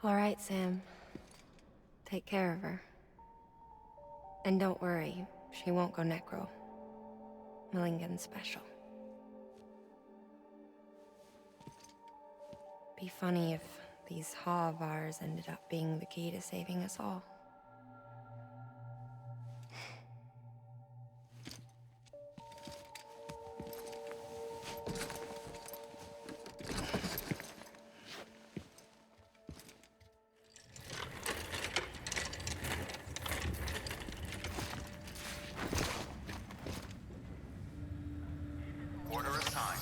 All right, Sam. Take care of her. And don't worry, she won't go necro. Millingan's special. Be funny if these Ha of ours ended up being the key to saving us all. Order assigned.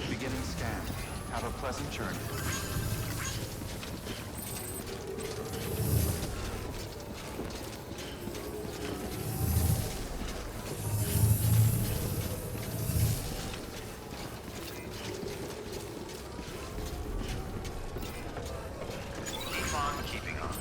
Beginning scan. Have a pleasant journey. Keep on keeping on.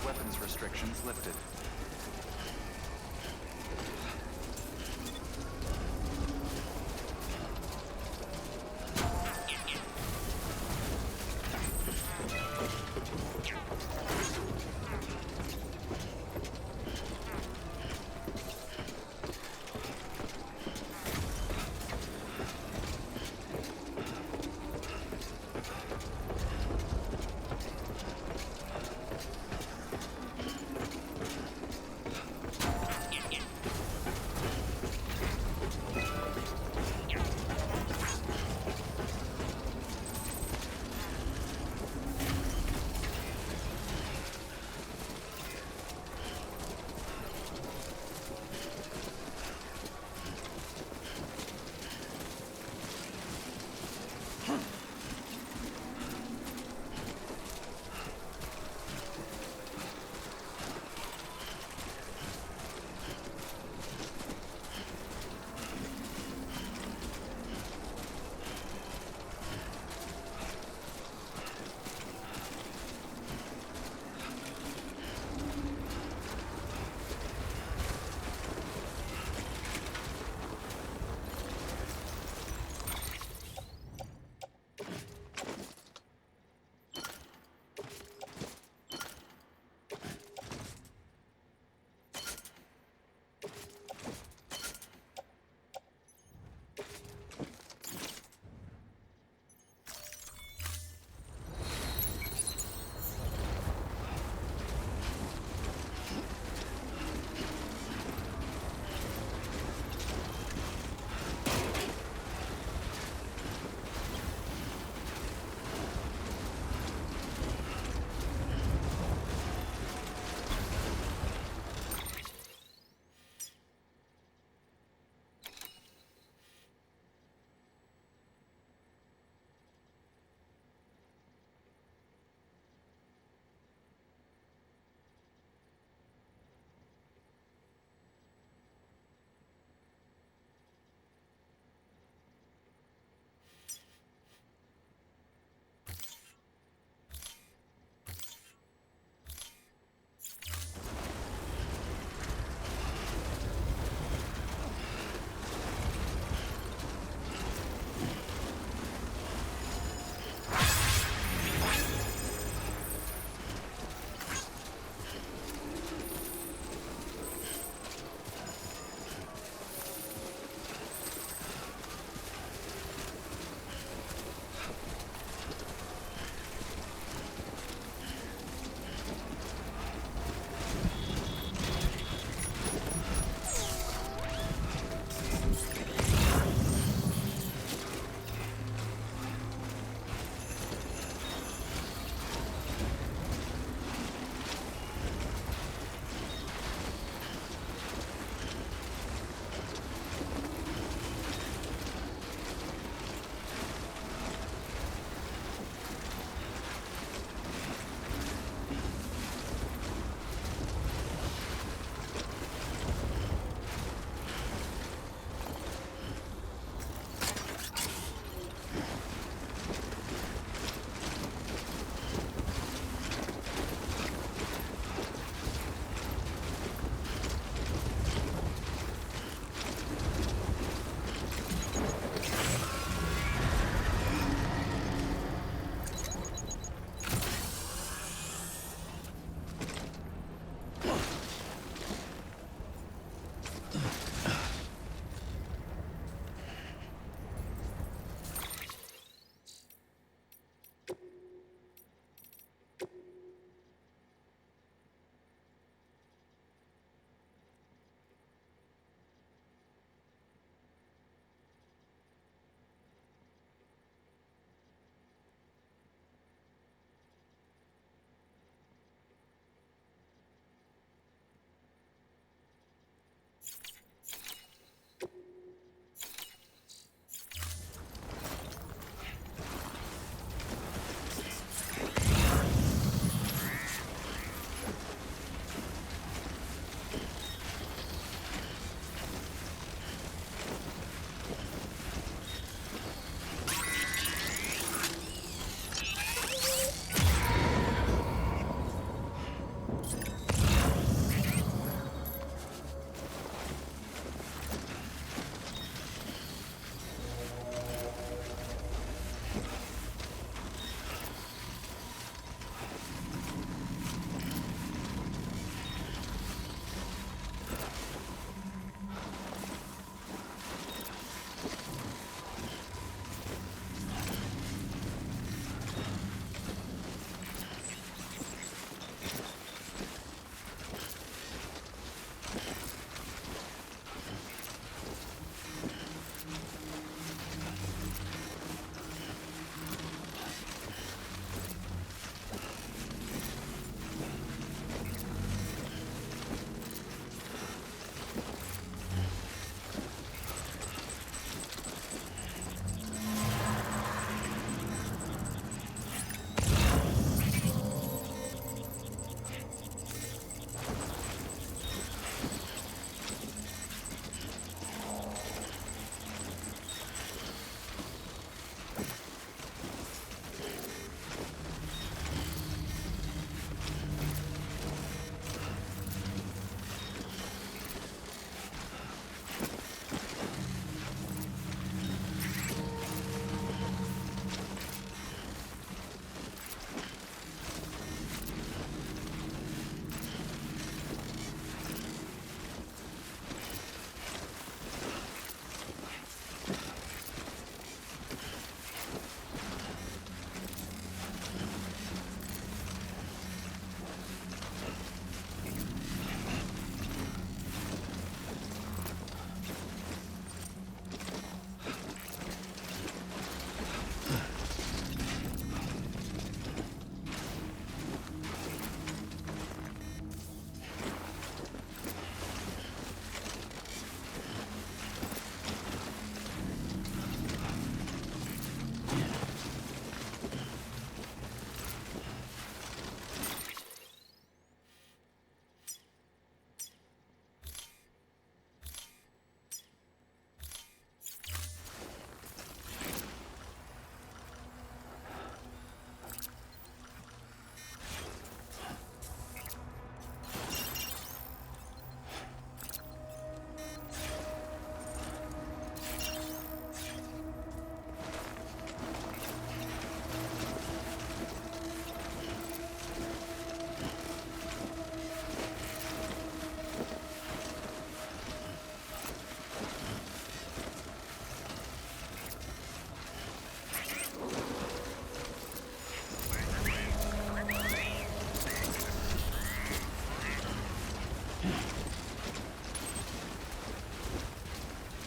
Weapons restrictions lifted.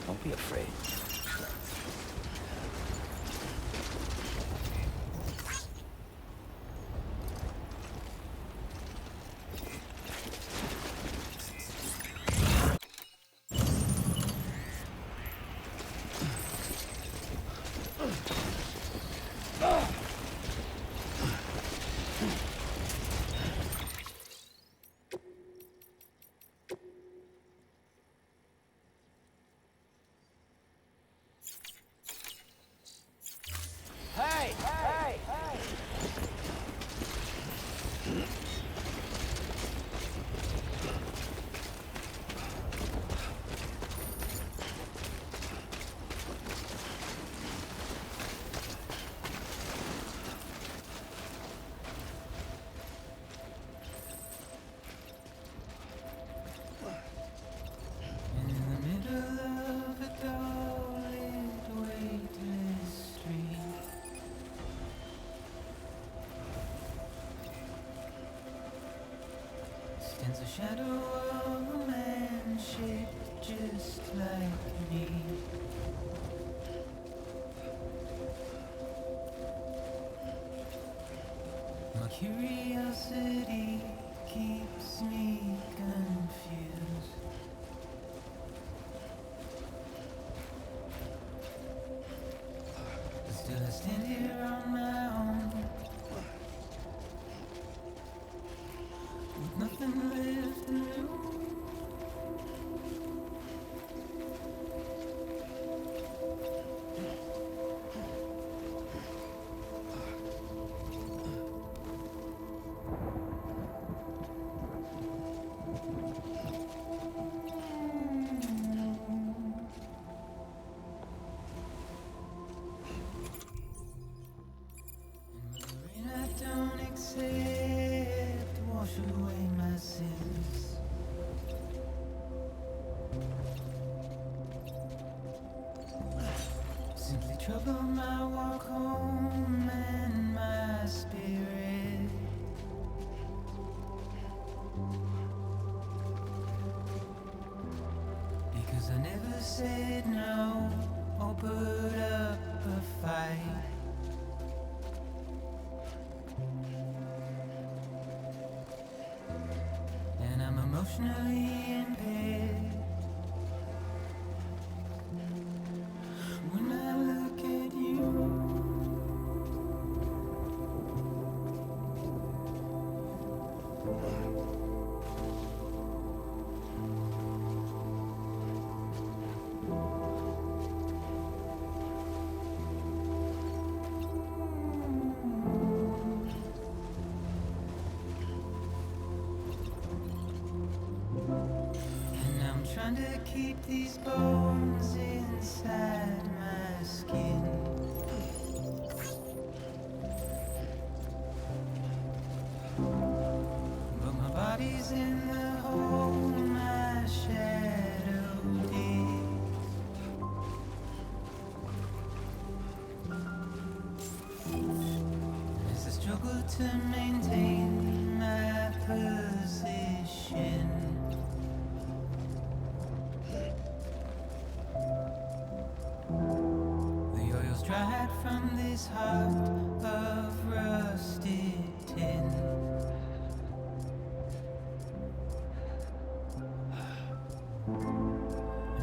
Don't be afraid. Curiosity keeps me confused. But still I stand here on my own, with nothing left to lose. I don't accept, wash away my sins. Simply trouble my walk home and my spirit. Because I never said no or put up a fight. And I'm emotionally impaired. When I look at you, and I'm trying to keep these bones inside my skin. But my body's in the hole my shadow digs. As I struggle to maintain my position. The oil's dried from this heart of rusted tin.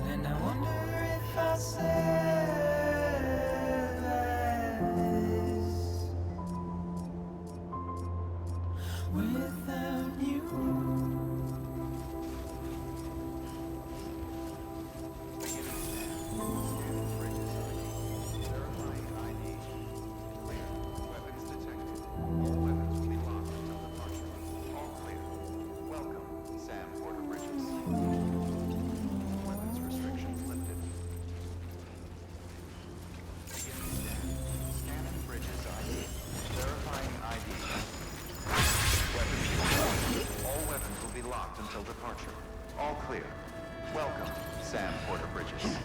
And I wonder if I survive this without you. Verifying ID. Clear. Weapons detected. All weapons will be locked until departure. All clear. Welcome, Sam Porter Bridges. Weapons restrictions lifted. Beginning scan. Scanning Bridges ID. Verifying ID. Weapons detected. All weapons will be locked until departure. All clear. Welcome, Sam Porter Bridges.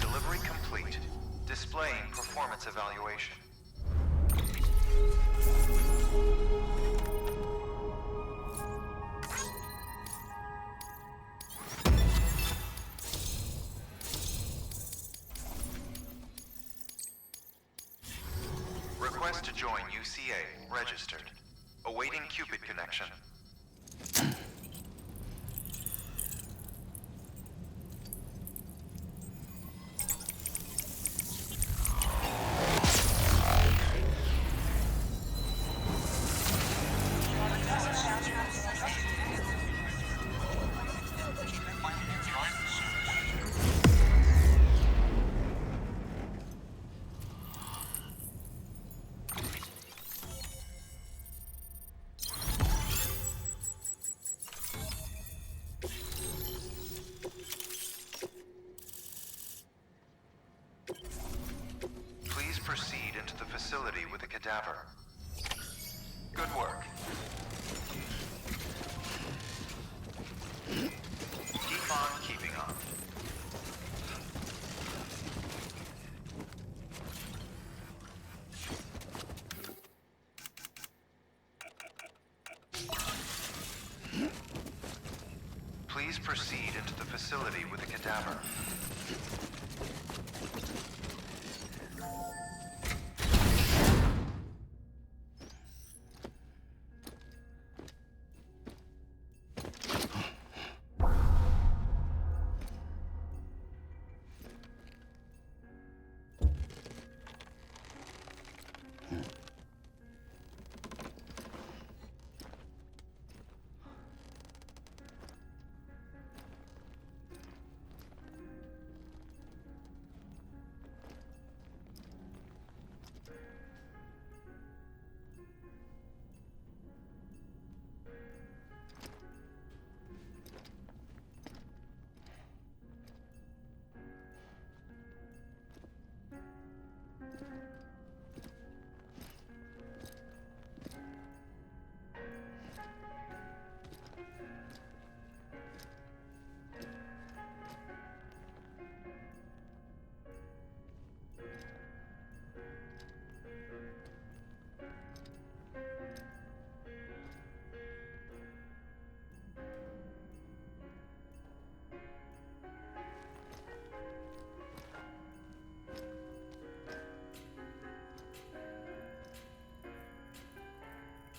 Delivery complete. Displaying performance evaluation. Request to join UCA. Registered. Awaiting Cupid connection. Please proceed into the facility with the cadaver. Good work. Keep on keeping on. Please proceed into the facility with the cadaver.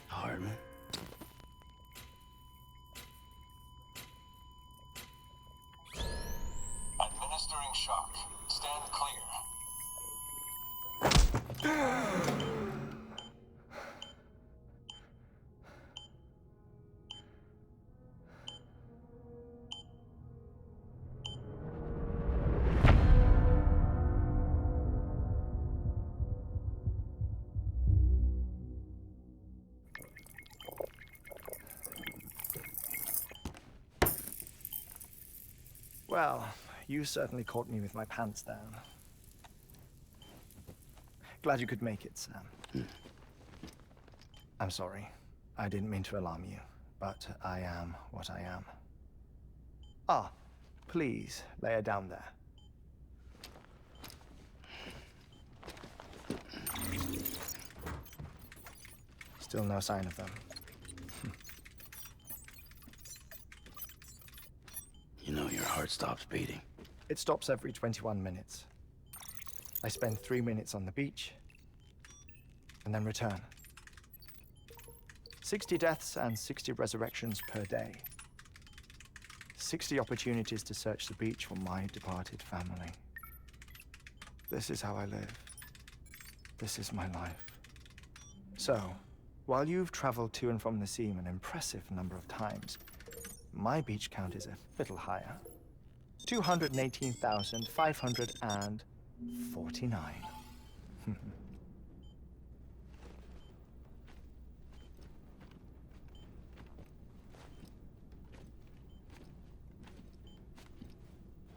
Hardman. Administering shock. Stand clear. Well, you certainly caught me with my pants down. Glad you could make it, Sam. I'm sorry. I didn't mean to alarm you, but I am what I am. Ah, please, lay her down there. Still no sign of them. You know, your heart stops beating. It stops every 21 minutes. I spend 3 minutes on the beach, and then return. 60 deaths and 60 resurrections per day. 60 opportunities to search the beach for my departed family. This is how I live. This is my life. So, while you've traveled to and from the sea an impressive number of times, my beach count is a little higher. 218,549.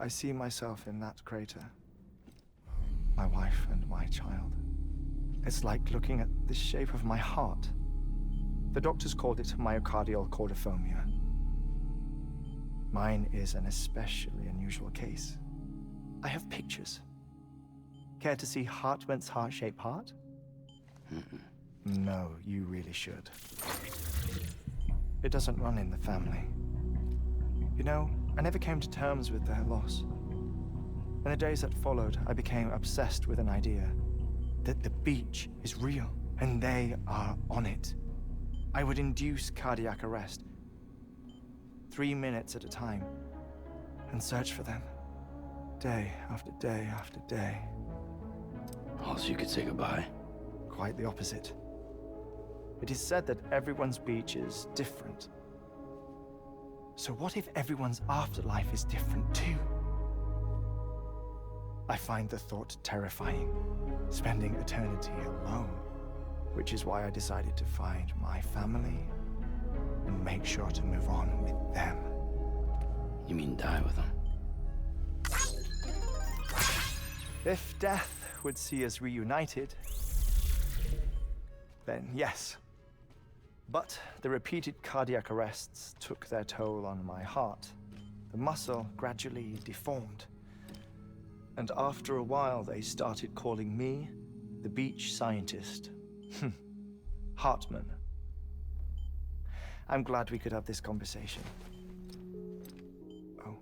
I see myself in that crater. My wife and my child. It's like looking at the shape of my heart. The doctors called it myocardial cordiformia. Mine is an especially unusual case. I have pictures. Care to see Hartman's heart-shaped heart? No, you really should. It doesn't run in the family. You know, I never came to terms with their loss. In the days that followed, I became obsessed with an idea that the beach is real, and they are on it. I would induce cardiac arrest, 3 minutes at a time, and search for them, day after day after day. Also, you could say goodbye. Quite the opposite. It is said that everyone's beach is different. So what if everyone's afterlife is different too? I find the thought terrifying, spending eternity alone, which is why I decided to find my family and make sure to move on with them. You mean die with them? If death would see us reunited, then yes. But the repeated cardiac arrests took their toll on my heart. The muscle gradually deformed. And after a while, they started calling me the beach scientist. Hartman. I'm glad we could have this conversation. Oh.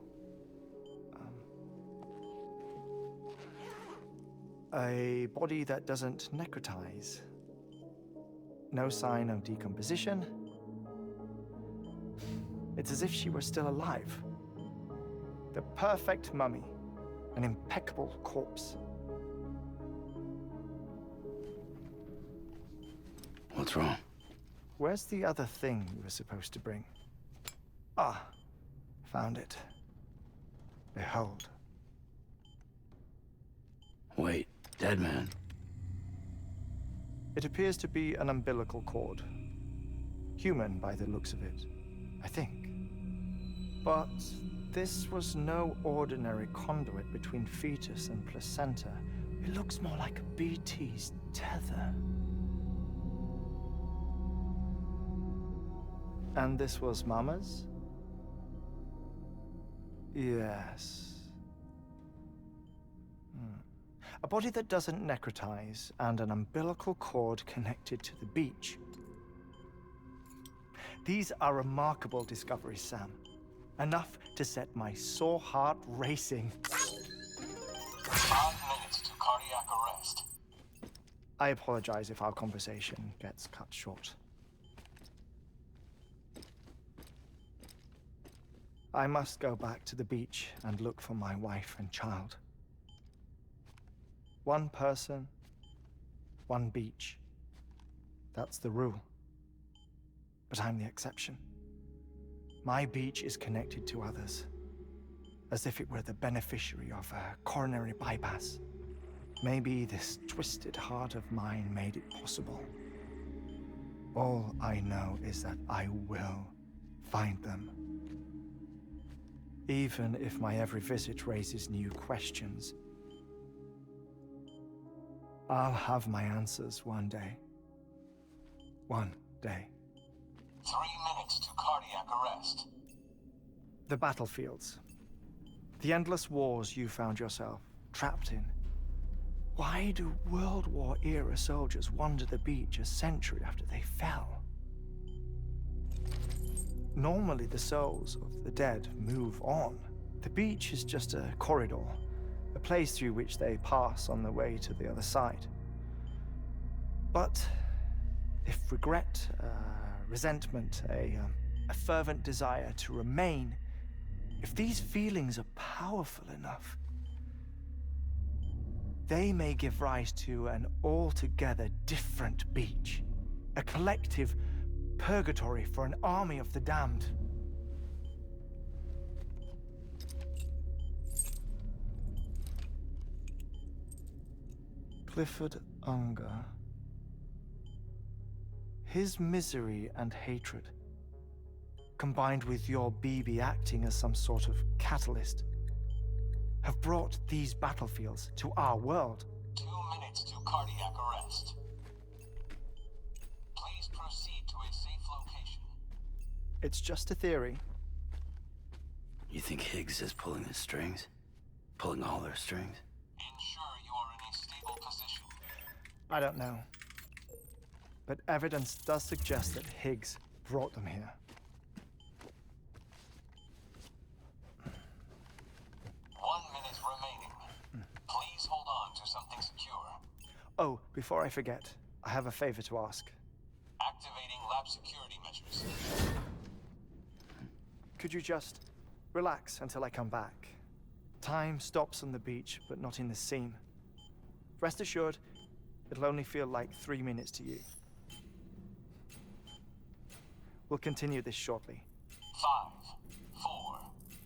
A body that doesn't necrotize. No sign of decomposition. It's as if she were still alive. The perfect mummy. An impeccable corpse. What's wrong? Where's the other thing you were supposed to bring? Ah, found it. Behold. Wait, dead man. It appears to be an umbilical cord. Human by the looks of it, I think. But this was no ordinary conduit between fetus and placenta. It looks more like a BT's tether. And this was Mama's? Yes. A body that doesn't necrotize and an umbilical cord connected to the beach. These are remarkable discoveries, Sam. Enough to set my sore heart racing. 5 minutes to cardiac arrest. I apologize if our conversation gets cut short. I must go back to the beach and look for my wife and child. One person, one beach. That's the rule. But I'm the exception. My beach is connected to others, as if it were the beneficiary of a coronary bypass. Maybe this twisted heart of mine made it possible. All I know is that I will find them. Even if my every visit raises new questions, I'll have my answers one day. One day. 3 minutes to cardiac arrest. The battlefields. The endless wars you found yourself trapped in. Why do World War-era soldiers wander the beach a century after they fell? Normally, the souls of the dead move on. The beach is just a corridor, a place through which they pass on the way to the other side. But if regret, resentment, a fervent desire to remain, if these feelings are powerful enough, they may give rise to an altogether different beach, a collective purgatory for an army of the damned. Clifford Unger. His misery and hatred, combined with your BB acting as some sort of catalyst, have brought these battlefields to our world. 2 minutes to cardiac arrest. Please proceed to a safe location. It's just a theory. You think Higgs is pulling the strings? Pulling all their strings? Ensure you are in a stable position. I don't know. But evidence does suggest that Higgs brought them here. 1 minute remaining. Please hold on to something secure. Oh, before I forget, I have a favor to ask. Activating lab security measures. Could you just relax until I come back? Time stops on the beach, but not in the scene. Rest assured, it'll only feel like 3 minutes to you. We'll continue this shortly. 5, 4,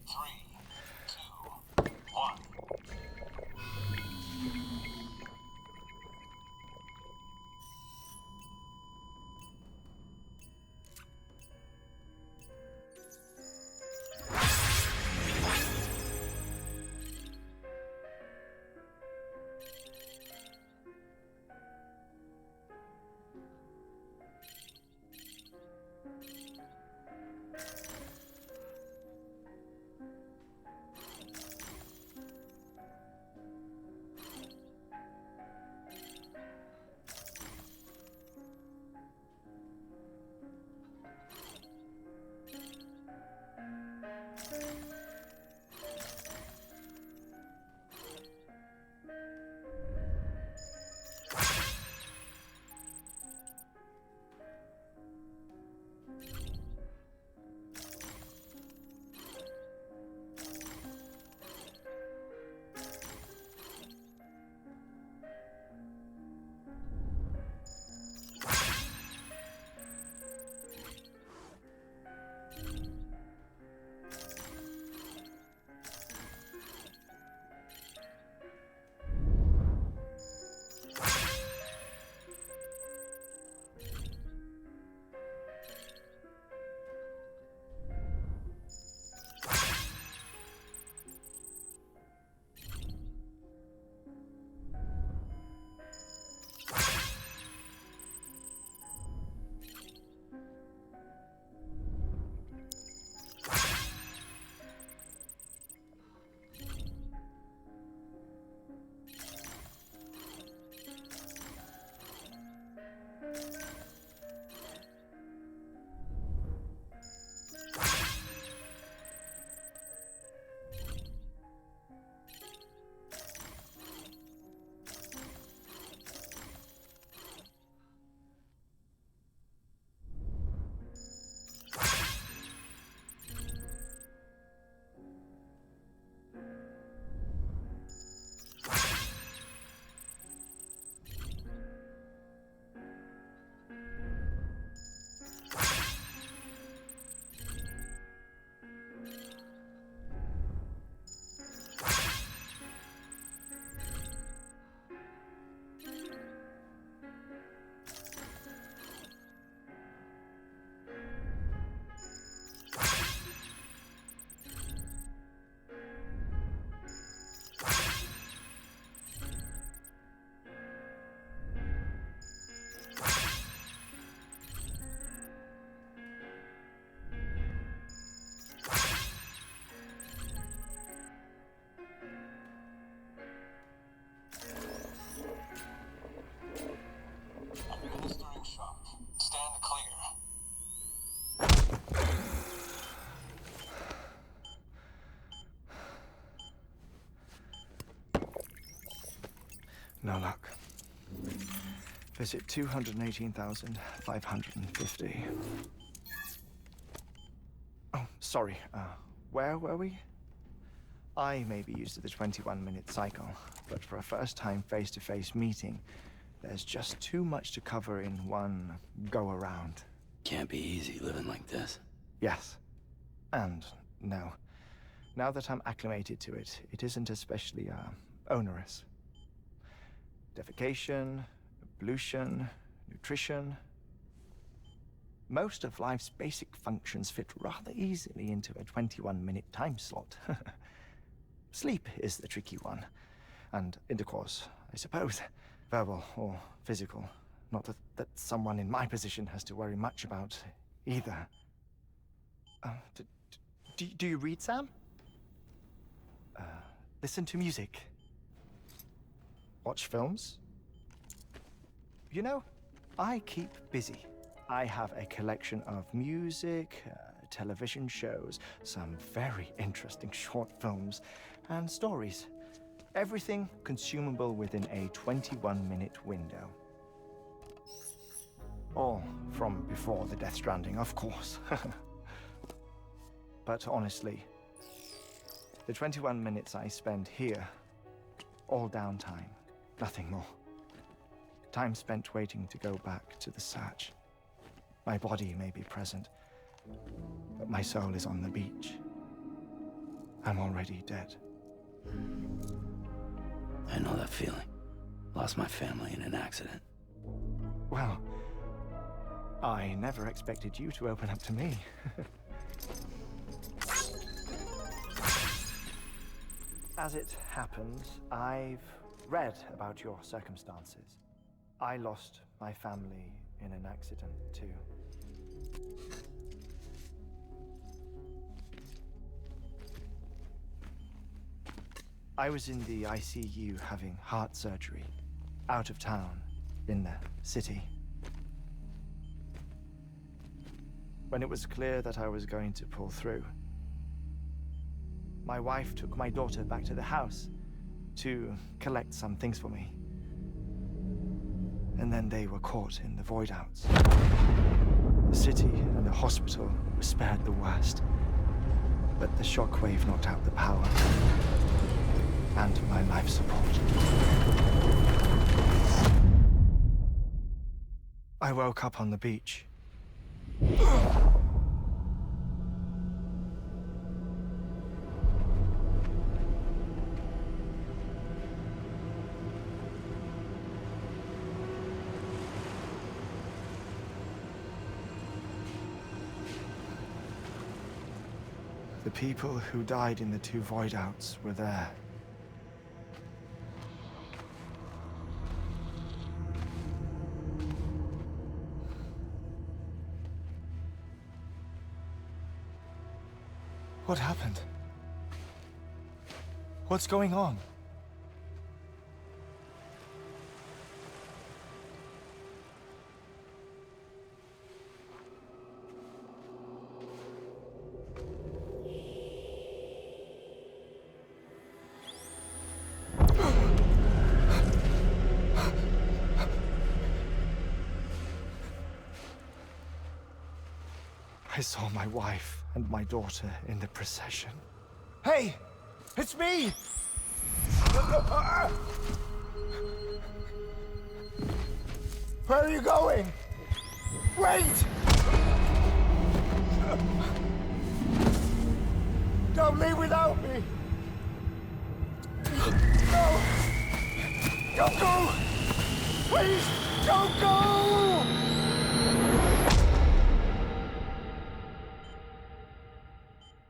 3, 2, 1. No luck. Visit 218,550. Oh, sorry. Where were we? I may be used to the 21-minute cycle, but for a first-time face-to-face meeting, there's just too much to cover in one go-around. Can't be easy living like this. Yes. And no. Now that I'm acclimated to it, it isn't especially, onerous. Defecation, pollution, nutrition. Most of life's basic functions fit rather easily into a 21-minute time slot. Sleep is the tricky one. And intercourse, I suppose. Verbal or physical. Not that someone in my position has to worry much about either. Do you read, Sam? Listen to music. Watch films. You know, I keep busy. I have a collection of music, television shows, some very interesting short films, and stories. Everything consumable within a 21-minute window. All from before the Death Stranding, of course. But honestly, the 21 minutes I spend here, all downtime, nothing more. Time spent waiting to go back to the search. My body may be present, but my soul is on the beach. I'm already dead. I know that feeling. Lost my family in an accident. Well, I never expected you to open up to me. As it happens, I've read about your circumstances. I lost my family in an accident, too. I was in the ICU having heart surgery, out of town, in the city. When it was clear that I was going to pull through, my wife took my daughter back to the house to collect some things for me. And then they were caught in the void outs. The city and the hospital were spared the worst, but the shockwave knocked out the power and my life support. I woke up on the beach. The people who died in the two void outs were there. What happened? What's going on? I saw my wife and my daughter in the procession. Hey! It's me! Where are you going? Wait! Don't leave without me! No! Don't go! Please, don't go!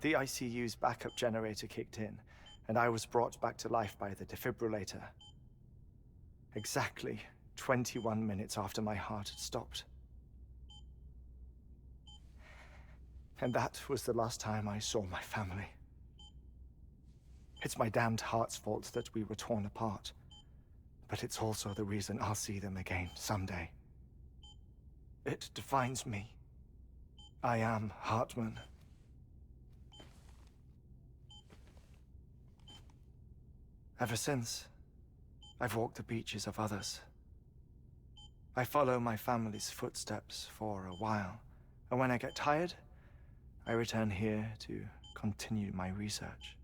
The ICU's backup generator kicked in, and I was brought back to life by the defibrillator. Exactly 21 minutes after my heart had stopped. And that was the last time I saw my family. It's my damned heart's fault that we were torn apart, but it's also the reason I'll see them again someday. It defines me. I am Hartman. Ever since, I've walked the beaches of others. I follow my family's footsteps for a while, and when I get tired, I return here to continue my research.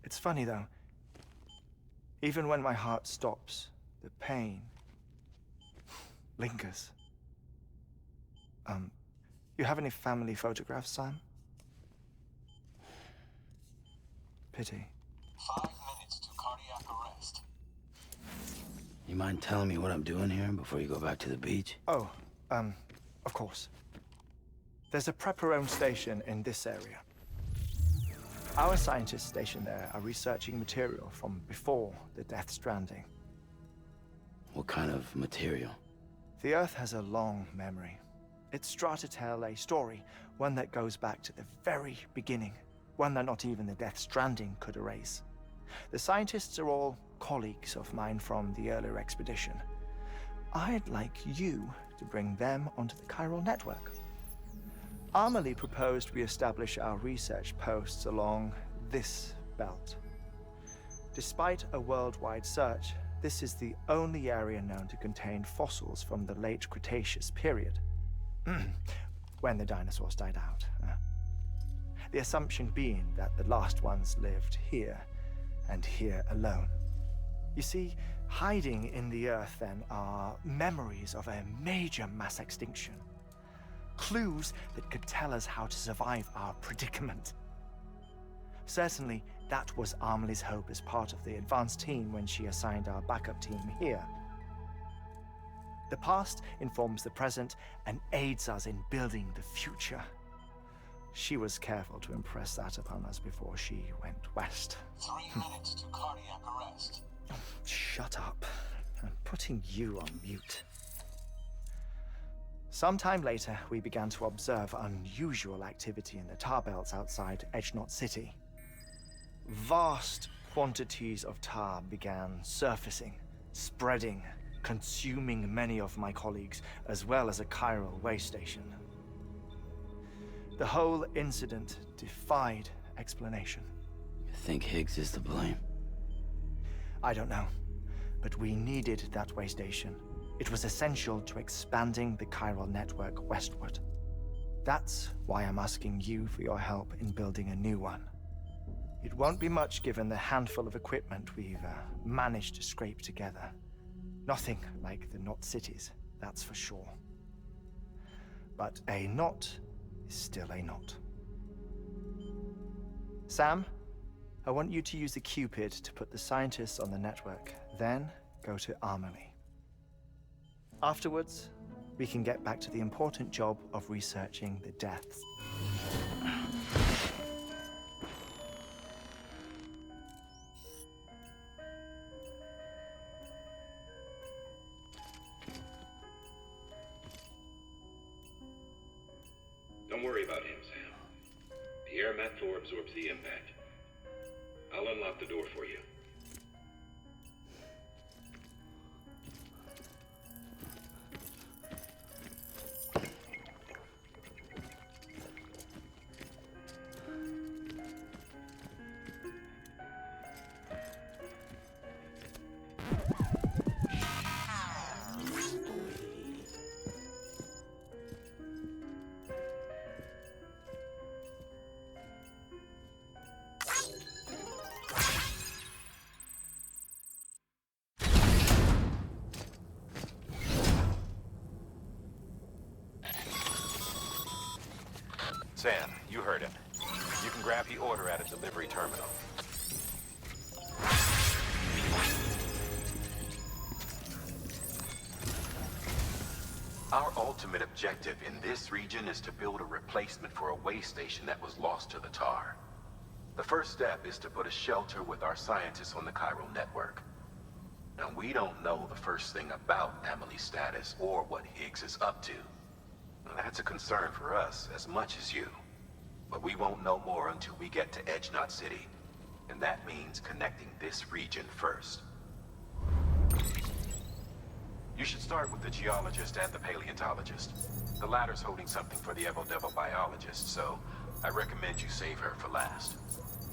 It's funny though, even when my heart stops, the pain lingers. You have any family photographs, Sam? Pity. 5 minutes to cardiac arrest. You mind telling me what I'm doing here before you go back to the beach? Oh, of course. There's a Prepperone station in this area. Our scientists stationed there are researching material from before the Death Stranding. What kind of material? The Earth has a long memory. It's trying to tell a story, one that goes back to the very beginning, one that not even the Death Stranding could erase. The scientists are all colleagues of mine from the earlier expedition. I'd like you to bring them onto the chiral network. Amelie proposed we establish our research posts along this belt. Despite a worldwide search, this is the only area known to contain fossils from the late Cretaceous period, when the dinosaurs died out. The assumption being that the last ones lived here, and here alone. You see, hiding in the Earth then are memories of a major mass extinction. Clues that could tell us how to survive our predicament. Certainly, that was Amelie's hope as part of the advanced team when she assigned our backup team here. The past informs the present and aids us in building the future. She was careful to impress that upon us before she went west. 3 minutes to cardiac arrest. Shut up. I'm putting you on mute. Sometime later, we began to observe unusual activity in the tar belts outside Edgenot City. Vast quantities of tar began surfacing, spreading, consuming many of my colleagues, as well as a chiral way station. The whole incident defied explanation. You think Higgs is to blame? I don't know, but we needed that way station. It was essential to expanding the chiral network westward. That's why I'm asking you for your help in building a new one. It won't be much given the handful of equipment we've managed to scrape together. Nothing like the knot cities, that's for sure. But a knot is still a knot. Sam, I want you to use the Cupid to put the scientists on the network, then go to Amelie. Afterwards, we can get back to the important job of researching the deaths. Don't worry about him, Sam. The air mat floor absorbs the impact. I'll unlock the door for you. Sam, you heard him. You can grab the order at a delivery terminal. Our ultimate objective in this region is to build a replacement for a way station that was lost to the tar. The first step is to put a shelter with our scientists on the chiral network. Now, we don't know the first thing about Amelie's status or what Higgs is up to. Now, that's a concern for us as much as you. But we won't know more until we get to Edgenot City. And that means connecting this region first. You should start with the geologist and the paleontologist. The latter's holding something for the Evo Devil biologist, so I recommend you save her for last.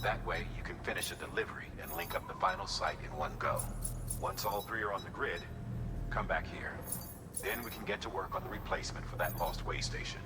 That way, you can finish a delivery and link up the final site in one go. Once all three are on the grid, come back here. Then we can get to work on the replacement for that lost way station.